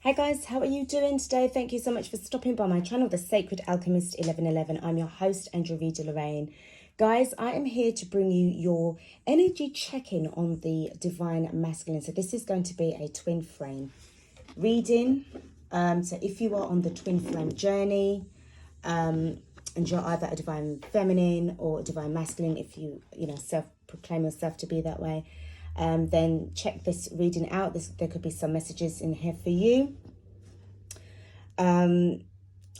Hi guys, how are you doing today? Thank you so much for stopping by my channel, The Sacred Alchemist 1111. I'm your host, Angel Rita Lorraine. Guys, I am here to bring you your energy check-in on the Divine Masculine. So this is going to be a twin flame reading. So if you are on the twin flame journey, and you're either a Divine Feminine or a Divine Masculine, if you self-proclaim yourself to be that way, then check this reading out. There could be some messages in here for you.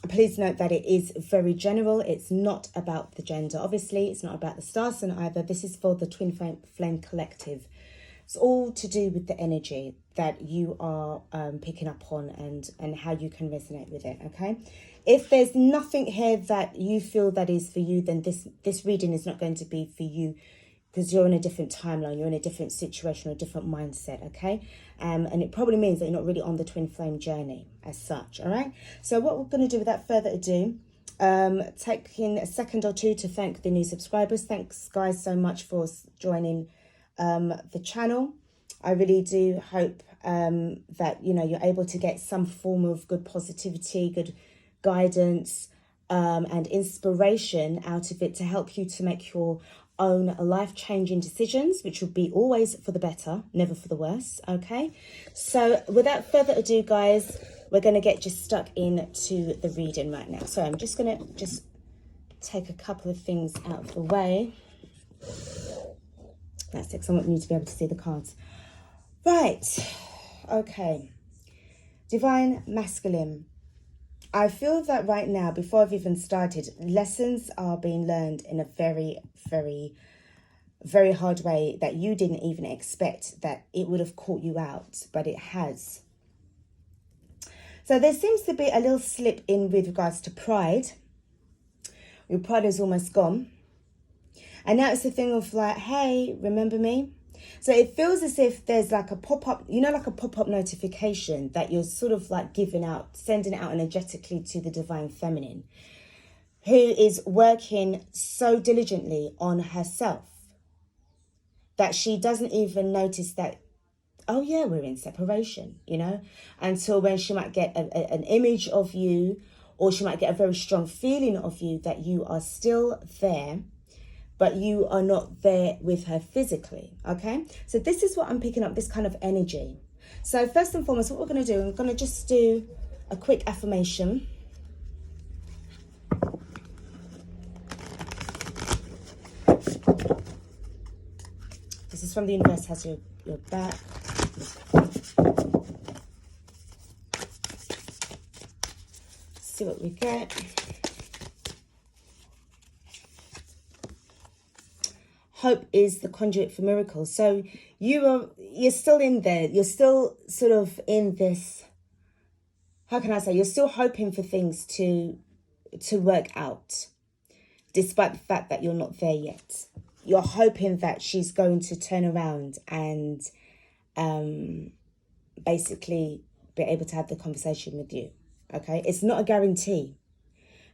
Please note that it is very general. It's not about the gender, obviously. It's not about the star sign either. This is for the twin flame collective. It's all to do with the energy that you are picking up on and how you can resonate with it, okay? If there's nothing here that you feel that is for you, then this reading is not going to be for you, because you're in a different timeline, you're in a different situation, or a different mindset, okay? And it probably means that you're not really on the twin flame journey as such, all right? So what we're going to do without further ado, taking a second or two to thank the new subscribers. Thanks, guys, so much for joining the channel. I really do hope that, you're able to get some form of good positivity, good guidance, and inspiration out of it to help you to make your own life-changing decisions, which will be always for the better, never for the worse, okay? So without further ado, guys, we're going to get just stuck into the reading right now. So I'm just going to take a couple of things out of the way. That's it, because I want you to be able to see the cards. Right, okay. Divine Masculine. I feel that right now, before I've even started, lessons are being learned in a very, very, very hard way that you didn't even expect that it would have caught you out, but it has. So there seems to be a little slip in with regards to pride. Your pride is almost gone. And now it's the thing of like, hey, remember me? So it feels as if there's like a pop-up, like a pop-up notification that you're sort of like sending out energetically to the Divine Feminine, who is working so diligently on herself that she doesn't even notice that, oh yeah, we're in separation, until when she might get an image of you, or she might get a very strong feeling of you that you are still there, but you are not there with her physically, okay? So this is what I'm picking up, this kind of energy. So first and foremost, what we're going to do, I'm going to just do a quick affirmation. This is from the universe, has your back. See what we get. Hope is the conduit for miracles. So you're still in there. You're still sort of in this, how can I say, you're still hoping for things to work out, despite the fact that you're not there yet. You're hoping that she's going to turn around and basically be able to have the conversation with you, okay? It's not a guarantee,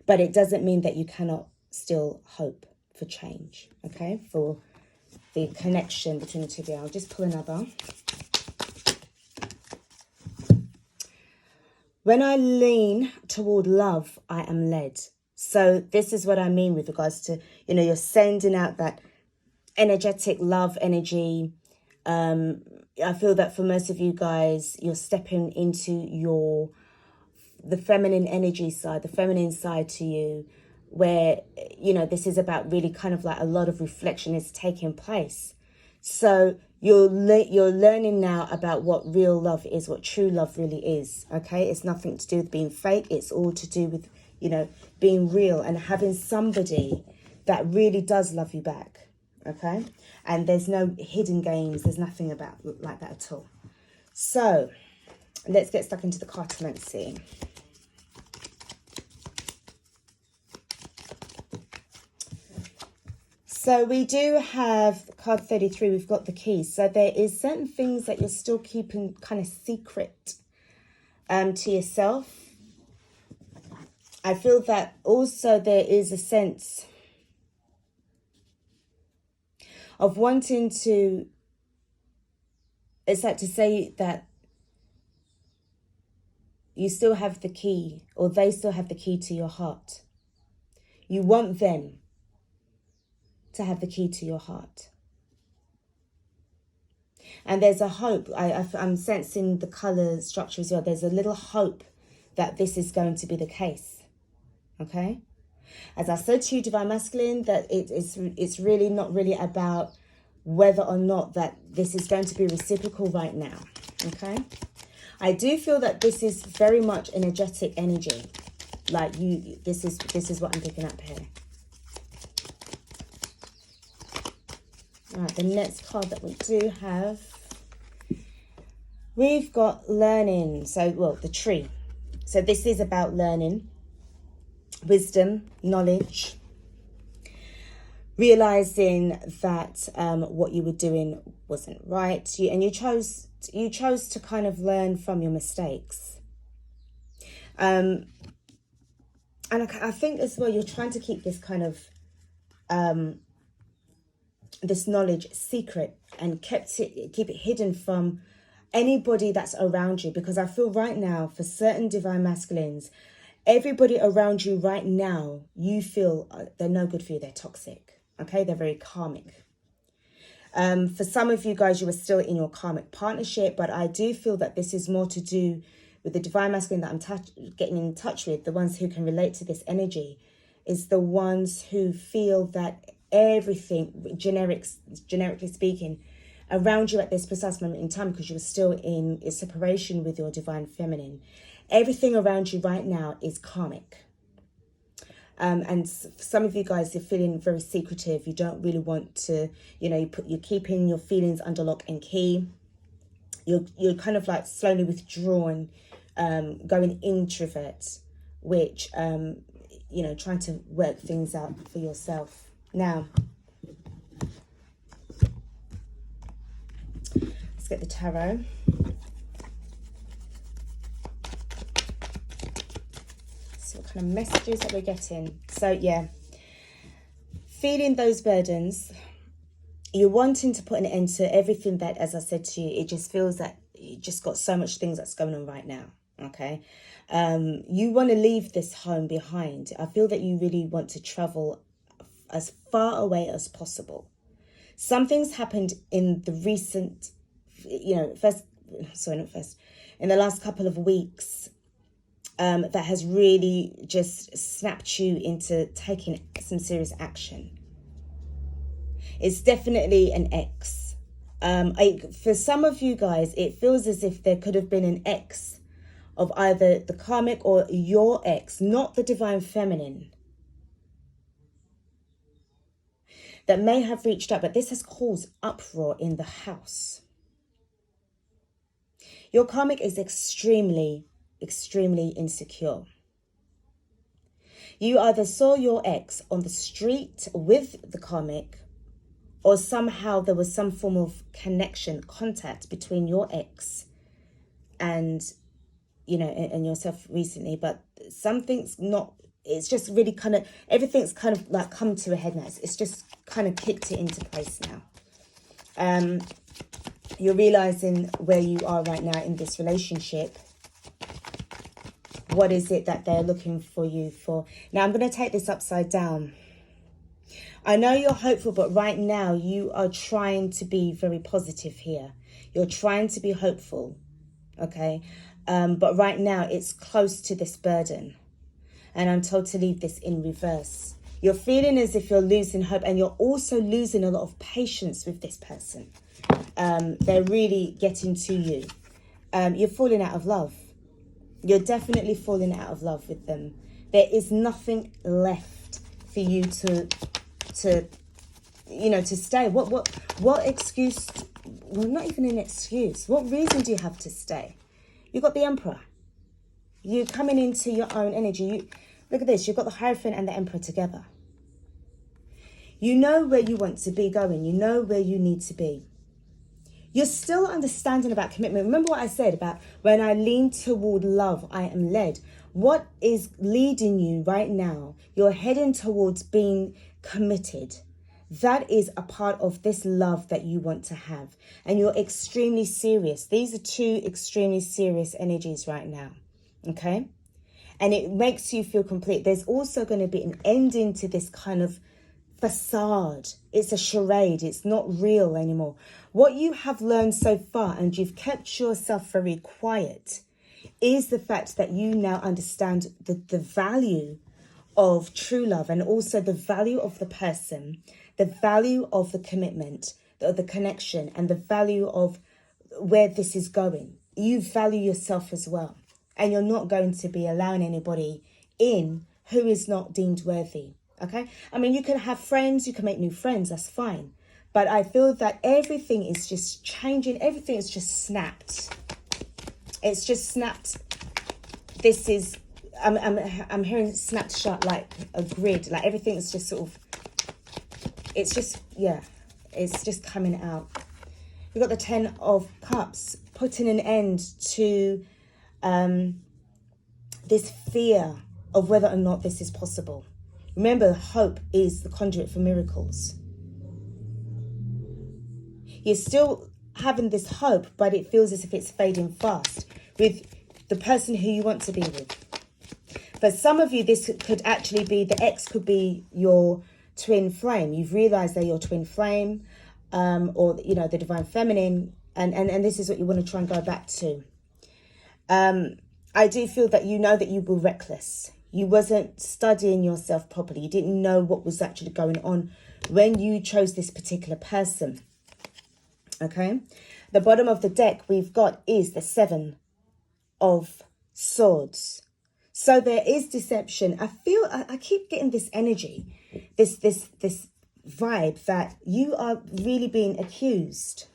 but it doesn't mean that you cannot still hope for change, okay, for the connection between the two of you. I'll just pull another. When I lean toward love, I am led. So this is what I mean with regards to, you're sending out that energetic love energy. I feel that for most of you guys, you're stepping into the feminine energy side, the feminine side to you, where, this is about really kind of like a lot of reflection is taking place. So you're learning now about what real love is, what true love really is, okay? It's nothing to do with being fake. It's all to do with, being real and having somebody that really does love you back, okay? And there's no hidden games. There's nothing about like that at all. So let's get stuck into the cartomancy. So we do have card 33, we've got the keys. So there is certain things that you're still keeping kind of secret to yourself. I feel that also there is a sense of wanting to, it's like to say that you still have the key, or they still have the key to your heart. You want them to have the key to your heart. And there's a hope. I'm sensing the colour structure as well. There's a little hope that this is going to be the case. Okay? As I said to you, Divine Masculine, that it's really not really about whether or not that this is going to be reciprocal right now. Okay? I do feel that this is very much energetic energy. Like this is what I'm picking up here. All right, the next card that we do have, we've got learning. So, well, the tree. So this is about learning, wisdom, knowledge, realizing that what you were doing wasn't right, and you chose to kind of learn from your mistakes. And I think as well, you're trying to keep this kind of this knowledge secret and keep it hidden from anybody that's around you, because I feel right now for certain Divine Masculines, everybody around you right now, you feel they're no good for you, they're toxic. Okay, they're very karmic. For some of you guys, you are still in your karmic partnership, but I do feel that this is more to do with the Divine Masculine that I'm getting in touch with. The ones who can relate to this energy is the ones who feel that everything, generically speaking, around you at this precise moment in time, because you're still in a separation with your Divine Feminine, everything around you right now is karmic. And some of you guys are feeling very secretive. You don't really want to, you're keeping your feelings under lock and key. You're kind of like slowly withdrawn, going introvert, which, trying to work things out for yourself. Now, let's get the tarot. See what kind of messages that we're getting. So, yeah, feeling those burdens. You're wanting to put an end to everything that, as I said to you, it just feels that you just got so much things that's going on right now. Okay. You want to leave this home behind. I feel that you really want to travel as far away as possible. Something's happened in the recent, in the last couple of weeks, that has really just snapped you into taking some serious action. It's definitely an ex. For some of you guys, it feels as if there could have been an ex of either the karmic or your ex, not the Divine Feminine, that may have reached out, but this has caused uproar in the house. Your karmic is extremely, extremely insecure. You either saw your ex on the street with the karmic, or somehow there was some form of connection, contact between your ex and, and yourself recently. But something's not, it's just really kind of, everything's kind of like come to a head now. It's just kind of kicked it into place now. You're realizing where you are right now in this relationship. What is it that they're looking for you for? Now, I'm going to take this upside down. I know you're hopeful, but right now you are trying to be very positive here. You're trying to be hopeful, okay? But right now it's close to this burden. And I'm told to leave this in reverse. You're feeling as if you're losing hope, and you're also losing a lot of patience with this person. They're really getting to you. You're falling out of love. You're definitely falling out of love with them. There is nothing left for you to stay. What excuse? Well, not even an excuse. What reason do you have to stay? You got the Emperor. You're coming into your own energy. Look at this. You've got the Hierophant and the Emperor together. You know where you want to be going. You know where you need to be. You're still understanding about commitment. Remember what I said about when I lean toward love, I am led. What is leading you right now? You're heading towards being committed. That is a part of this love that you want to have. And you're extremely serious. These are two extremely serious energies right now. Okay? And it makes you feel complete. There's also going to be an ending to this kind of facade. It's a charade. It's not real anymore. What you have learned so far, and you've kept yourself very quiet, is the fact that you now understand the value of true love, and also the value of the person, the value of the commitment, the connection, and the value of where this is going. You value yourself as well. And you're not going to be allowing anybody in who is not deemed worthy. Okay? I mean, you can have friends, you can make new friends, that's fine. But I feel that everything is just changing. Everything is just snapped. It's just snapped. This is, I'm hearing snapped shut like a grid. Like everything is just sort of, it's just, yeah, it's just coming out. You've got the 10 of Cups, putting an end to this fear of whether or not this is possible. Remember, hope is the conduit for miracles. You're still having this hope, but it feels as if it's fading fast with the person who you want to be with. For some of you, this could actually be, the ex could be your twin flame. You've realized they're your twin flame, or, you know, the divine feminine, and this is what you want to try and go back to. I do feel that you know that you were reckless. You wasn't studying yourself properly. You didn't know what was actually going on when you chose this particular person. Okay? The bottom of the deck we've got is the 7 of Swords. So there is deception. I keep getting this energy, this vibe that you are really being accused.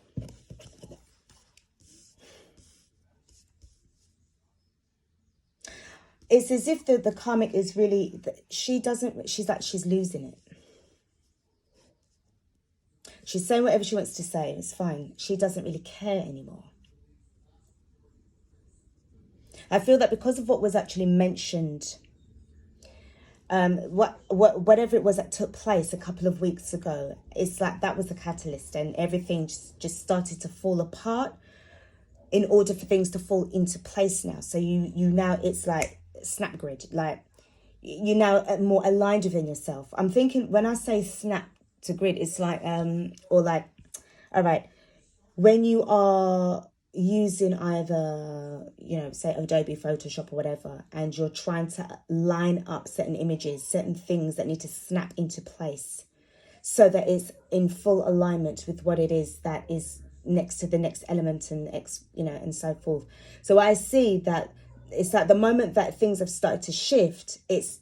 It's as if the karmic is really, she's losing it. She's saying whatever she wants to say. It's fine. She doesn't really care anymore. I feel that because of what was actually mentioned, whatever it was that took place a couple of weeks ago, it's like that was the catalyst, and everything just started to fall apart in order for things to fall into place now. So you now, it's like snap grid, like you're now more aligned within yourself. I'm thinking when I say snap to grid, it's like or like, all right, when you are using either, you know, say Adobe Photoshop or whatever, and you're trying to line up certain images, certain things that need to snap into place so that it's in full alignment with what it is that is next to the next element, and you know, and so forth. So I see that it's like the moment that things have started to shift, it's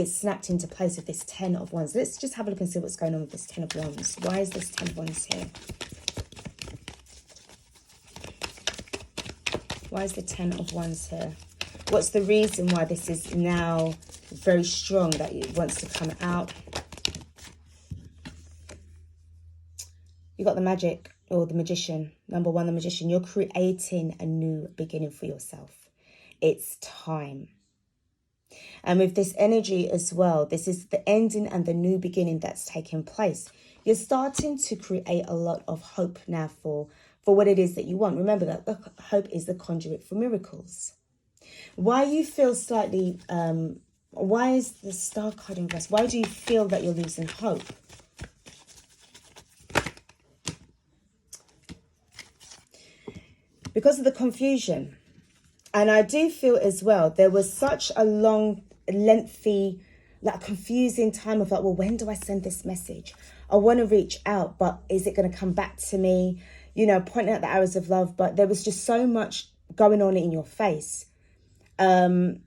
snapped into place with this 10 of Wands. Let's just have a look and see what's going on with this 10 of Wands. Why is this 10 of Wands here? Why is the 10 of Wands here? What's the reason why this is now very strong, that it wants to come out? You got the Magic, or the Magician. Number 1, the Magician. You're creating a new beginning for yourself. It's time. And with this energy as well, this is the ending and the new beginning that's taking place. You're starting to create a lot of hope now for what it is that you want. Remember that the hope is the conduit for miracles. Why you feel slightly, why is the Star card in reverse? Why do you feel that you're losing hope? Because of the confusion. And I do feel as well, there was such a long, lengthy, like confusing time of like, well, when do I send this message? I want to reach out, but is it going to come back to me? You know, pointing out the arrows of love, but there was just so much going on in your face. You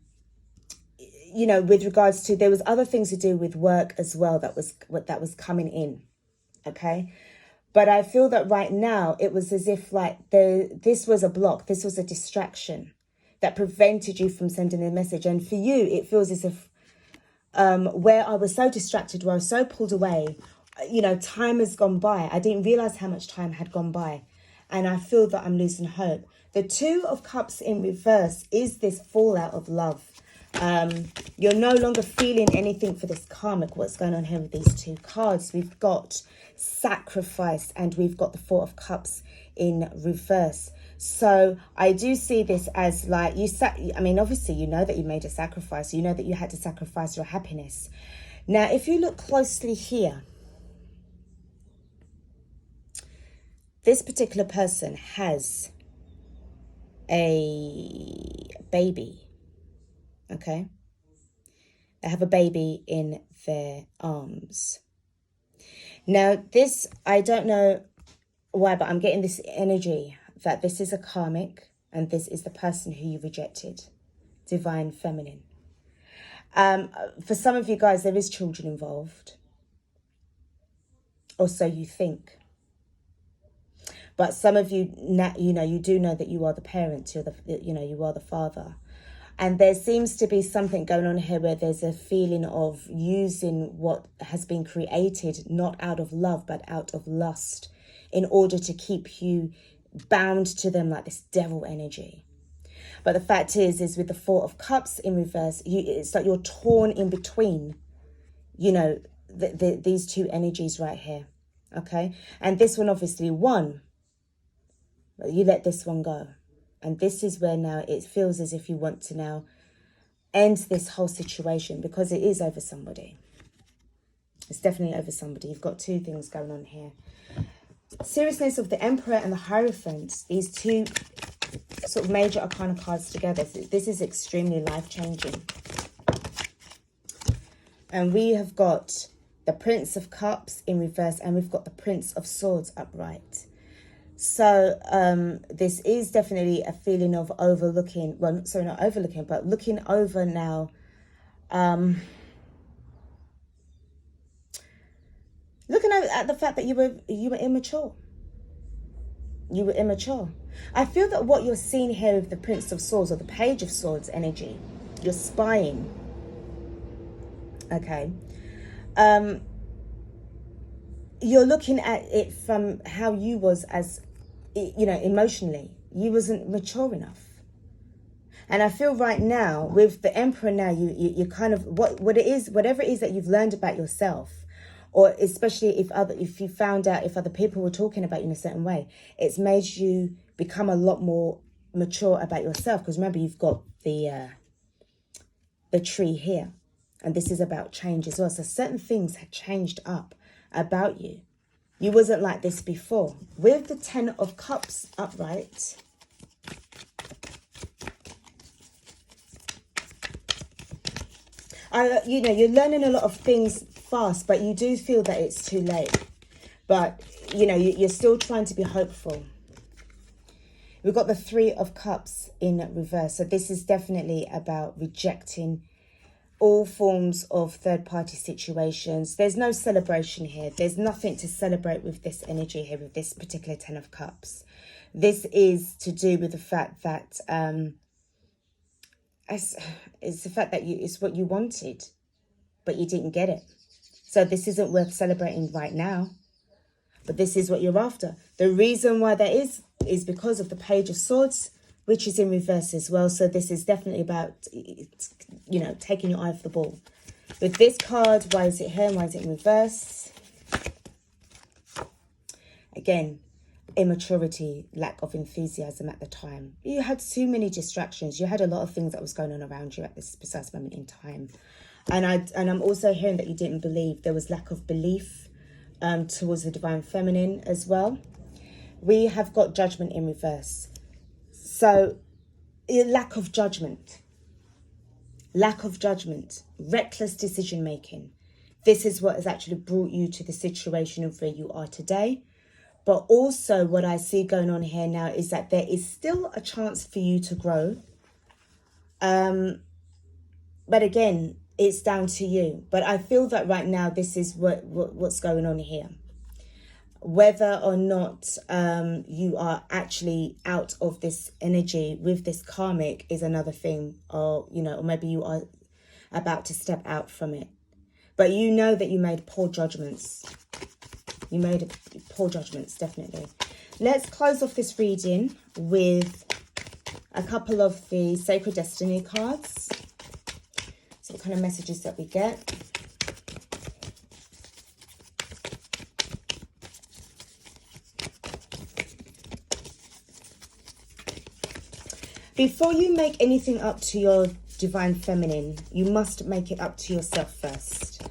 know, with regards to, there was other things to do with work as well that was coming in. Okay. But I feel that right now it was as if like this was a block. This was a distraction that prevented you from sending a message. And for you, it feels as if where I was so distracted, where I was so pulled away, you know, time has gone by. I didn't realize how much time had gone by. And I feel that I'm losing hope. The 2 of Cups in reverse is this fallout of love. You're no longer feeling anything for this karmic. What's going on here with these 2 cards? We've got sacrifice, and we've got the 4 of Cups in reverse. So I do see this as like I mean, obviously, you know that you made a sacrifice. You know that you had to sacrifice your happiness. Now, if you look closely here, this particular person has a baby, okay? They have a baby in their arms. Now, this, I don't know why, but I'm getting this energy that this is a karmic and this is the person who you rejected, divine feminine. For some of you guys, there is children involved, or so you think. But some of you, you do know that you are the parent, you are the father. And there seems to be something going on here where there's a feeling of using what has been created, not out of love, but out of lust, in order to keep you bound to them like this devil energy. But the fact is with the Four of Cups in reverse, it's like you're torn in between, these two energies right here. Okay. And this one obviously won. You let this one go. And this is where now it feels as if you want to now end this whole situation, because it is over somebody. It's definitely over somebody. You've got two things going on here. Seriousness of the Emperor and the Hierophant. These two sort of major arcana cards together. This is extremely life-changing. And we have got the Prince of Cups in reverse, and we've got the Prince of Swords upright. So this is definitely a feeling of overlooking, well, sorry, not overlooking, but looking over now. Looking at the fact that you were immature. You were immature. I feel that what you're seeing here with the Prince of Swords or the Page of Swords energy, you're spying. Okay. You're looking at it from how you was as, emotionally. You wasn't mature enough. And I feel right now with the Emperor now, you kind of, what it is, whatever it is that you've learned about yourself, or especially if you found out if other people were talking about you in a certain way, it's made you become a lot more mature about yourself. Because remember, you've got the tree here. And this is about change as well. So certain things have changed up about you. You wasn't like this before. With the Ten of Cups upright, you're learning a lot of things fast, but you do feel that it's too late. But, you're still trying to be hopeful. We've got the Three of Cups in reverse. So this is definitely about rejecting all forms of third-party situations. There's no celebration here. There's nothing to celebrate with this energy here, with this particular Ten of Cups. This is to do with the fact that it's the fact that it's what you wanted, but you didn't get it. So this isn't worth celebrating right now, but this is what you're after. The reason why that is because of the Page of Swords, which is in reverse as well. So this is definitely about, taking your eye off the ball. With this card, why is it here and why is it in reverse? Again, immaturity, lack of enthusiasm at the time. You had too many distractions. You had a lot of things that was going on around you at this precise moment in time. And I'm also hearing that you didn't believe. There was lack of belief towards the divine feminine as well. We have got Judgment in reverse. So, lack of judgment, reckless decision making. This is what has actually brought you to the situation of where you are today. But also what I see going on here now is that there is still a chance for you to grow. But again, it's down to you. But I feel that right now, this is what's going on here. Whether or not you are actually out of this energy with this karmic is another thing, or maybe you are about to step out from it. But you know that you made poor judgments. You made poor judgments, definitely. Let's close off this reading with a couple of the Sacred Destiny cards. So what kind of messages that we get. Before you make anything up to your divine feminine, you must make it up to yourself first.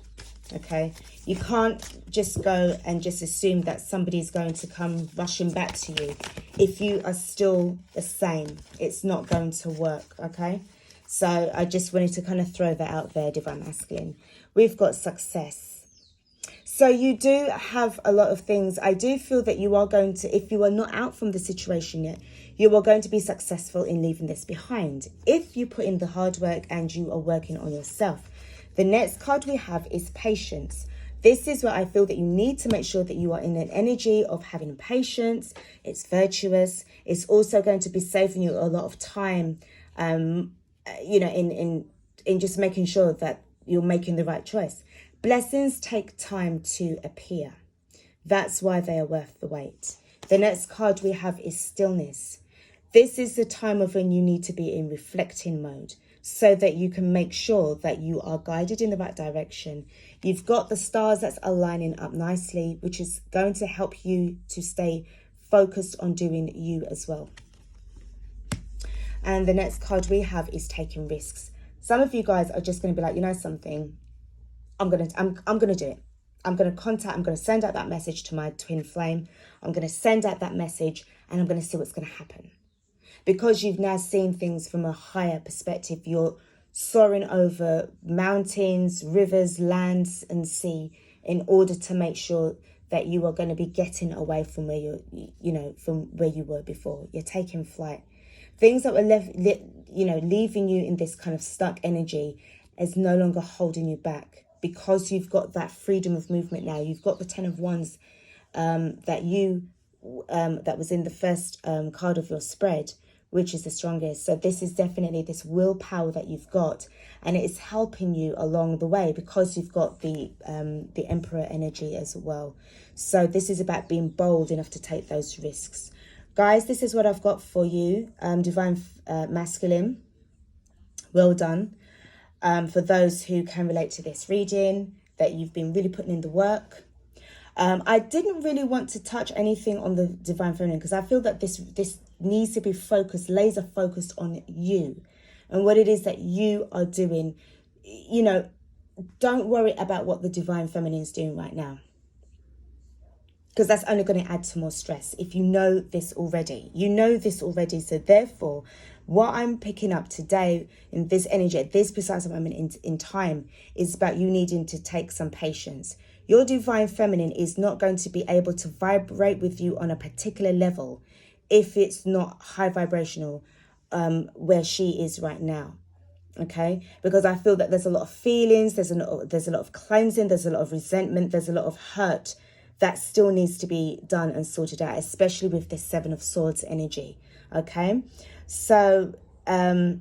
Okay? You can't just go and just assume that somebody's going to come rushing back to you. If you are still the same, it's not going to work. Okay? So I just wanted to kind of throw that out there, divine masculine. We've got success. So you do have a lot of things. I do feel that you are going to, if you are not out from the situation yet, you are going to be successful in leaving this behind. If you put in the hard work and you are working on yourself. The next card we have is patience. This is where I feel that you need to make sure that you are in an energy of having patience. It's virtuous. It's also going to be saving you a lot of time, you know, in just making sure that you're making the right choice. Blessings take time to appear. That's why they are worth the wait. The next card we have is stillness. This is the time of when you need to be in reflecting mode so that you can make sure that you are guided in the right direction. You've got the stars that's aligning up nicely, which is going to help you to stay focused on doing you as well. And the next card we have is taking risks. Some of you guys are just going to be like, you know something, I'm gonna do it. I'm gonna send out that message to my twin flame. I'm gonna send out that message and I'm gonna see what's gonna happen. Because you've now seen things from a higher perspective, you're soaring over mountains, rivers, lands and sea in order to make sure that you are going to be getting away from where from where you were before. You're taking flight. Things that were leaving you in this kind of stuck energy is no longer holding you back. Because you've got that freedom of movement now. You've got the 10 of Wands that was in the first card of your spread, which is the strongest. So this is definitely this willpower that you've got, and it is helping you along the way because you've got the Emperor energy as well. So this is about being bold enough to take those risks. Guys, this is what I've got for you, divine masculine. Well done. For those who can relate to this reading, that you've been really putting in the work. I didn't really want to touch anything on the divine feminine because I feel that this needs to be focused, laser focused on you and what it is that you are doing. You know, don't worry about what the divine feminine is doing right now, because that's only going to add to more stress. If you know this already, so therefore what I'm picking up today in this energy at this precise moment in time is about you needing to take some patience. Your divine feminine is not going to be able to vibrate with you on a particular level if it's not high vibrational where she is right now. Okay, because I feel that there's a lot of feelings, there's a lot of cleansing, there's a lot of resentment, there's a lot of hurt that still needs to be done and sorted out, especially with this 7 of Swords energy. Okay, so no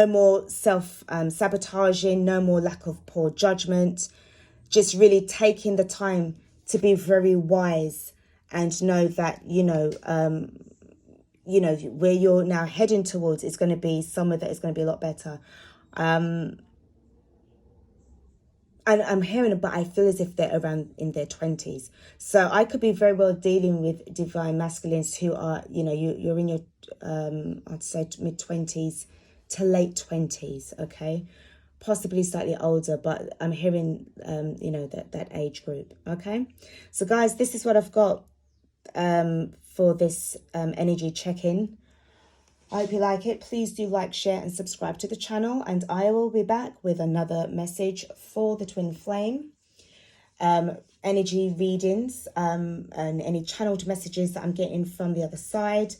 more self-sabotaging, no more lack of poor judgment, just really taking the time to be very wise and know that where you're now heading towards is going to be somewhere that is going to be a lot better. And I'm hearing it, but I feel as if they're around in their 20s. So I could be very well dealing with divine masculines who are, you're in your, I'd say mid-20s to late 20s, okay? Possibly slightly older, but I'm hearing, that age group, okay? So guys, this is what I've got for this energy check-in. I hope you like it. Please do like, share and subscribe to the channel, and I will be back with another message for the twin flame. Energy readings and any channeled messages that I'm getting from the other side,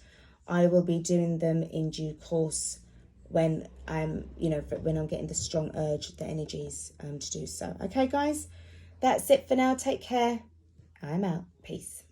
I will be doing them in due course when I'm getting the strong urge, the energies to do so. Okay guys, that's it for now. Take care. I'm out. Peace.